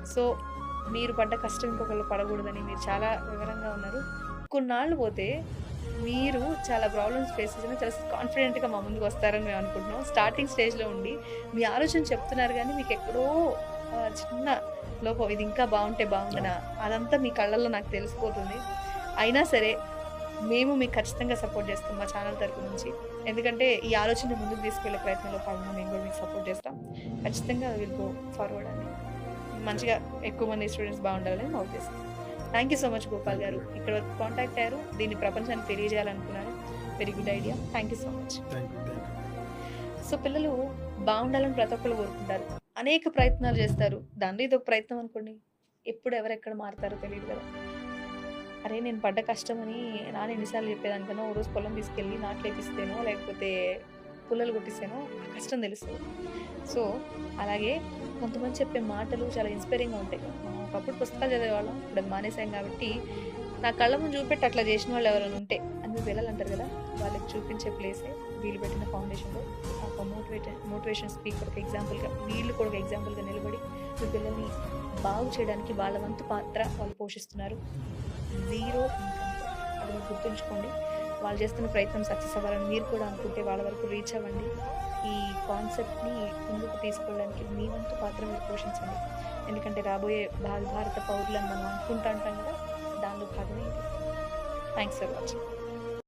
So మీరు పడ్డ కష్టం ఇంకొకళ్ళు పడకూడదని మీరు చాలా వివరంగా ఉన్నారు. కొన్నాళ్ళు పోతే మీరు చాలా ప్రాబ్లమ్స్ ఫేస్ చేసినా చాలా కాన్ఫిడెంట్‌గా మా ముందుకు వస్తారని మేము అనుకుంటున్నాం. స్టార్టింగ్ స్టేజ్‌లో ఉండి మీ ఆలోచన చెప్తున్నారు గానీ మీకెక్కడో చిన్న లోపం ఇది ఇంకా బావుంటే బావుండనా అవును. అదంతా మీ కళ్ళల్లో నాకు తెలిసిపోతుంది. అయినా సరే మేము మీకు ఖచ్చితంగా సపోర్ట్ చేస్తాం మా ఛానల్ తరపు నుంచి. ఎందుకంటే ఈ ఆలోచనని ముందుకు తీసుకెళ్ళే ప్రయత్నంలో భాగంగా మేము కూడా మీకు సపోర్ట్ చేస్తాం. ఖచ్చితంగా విల్ గో ఫార్వర్డ్ అండి. యాహ్! మంచిగా ఎక్కువ మంది స్టూడెంట్స్ బాగుండాలని మా ఉద్దేశం. Thank you so much Gopal thank you గారు. మేడం. ఇక్కడ వరకు కాంటాక్ట్ అయ్యారు. దీన్ని ప్రపంచానికి తెలియజేయాలనుకున్నారు. Very good idea. Thank you so much. Thank you. Thank you madam. So పిల్లలు బాగుండాలని ప్రతి ఒక్కళ్ళు కోరుకుంటారు. అనేక ప్రయత్నాలు చేస్తారు. దానిలో ఇదొక ప్రయత్నం అనుకోండి. ఎప్పుడు ఎవరెక్కడ మారుతారో తెలీదు కదా! అరే! నేను పడ్డ కష్టమని నాన్న ఎన్ని సార్లు చెప్పేదానికన్నా ఓ రోజు పొలం తీసుకెళ్ళి నాట్లేపిస్తేనో, లేకపోతే పుల్లలు కొట్టిస్తేనో ఆ కష్టం తెలుస్తది. సో, అలాగే కొంతమంది చెప్పే మాటలు చాలా ఇన్‌స్పైరింగ్‌గా ఉంటాయి. మనం ఒకప్పుడు పుస్తకాలు చదివేవాళ్ళం. ఇప్పుడు అది మానేసాం కాబట్టి, నా కళ్ళ ముందు చూపెట్టి అట్లా చేసిన వాళ్ళు ఎవరైనా ఉంటే అని మీ పిల్లలంటారు కదా! వాళ్ళకి చూపించే ప్లేసే వీళ్ళు పెట్టిన ఫౌండేషన్‌లో ఒక మోటివేషన్ స్పీకర్ ఒక ఎగ్జాంపుల్‌గా వీళ్ళు కూడా ఒక ఎగ్జాంపుల్‌గా నిలబడి మీ పిల్లల్ని బాగు చేయడానికి వాళ్ళ వంతు పాత్ర వాళ్ళు పోషిస్తున్నారు. జీరో ఇన్‌కమ్‌తో. అది మీరు గుర్తుంచుకోండి. వాళ్ళు చేస్తున్న ప్రయత్నం సక్సెస్ అవ్వాలని మీరు కూడా అనుకుంటే వాళ్ళ వరకు రీచ్ అవ్వండి. ఈ కాన్సెప్ట్‌ని ముందుకు తీసుకెళ్ళడానికి మీ వంతు పాత్ర మీరు పోషించండి. ఎందుకంటే రాబోయే భావి భారత పౌరులని మనం అనుకుంటా ఉంటాం కదా! దానిలో భాగమే ఇది. Thanks for watching.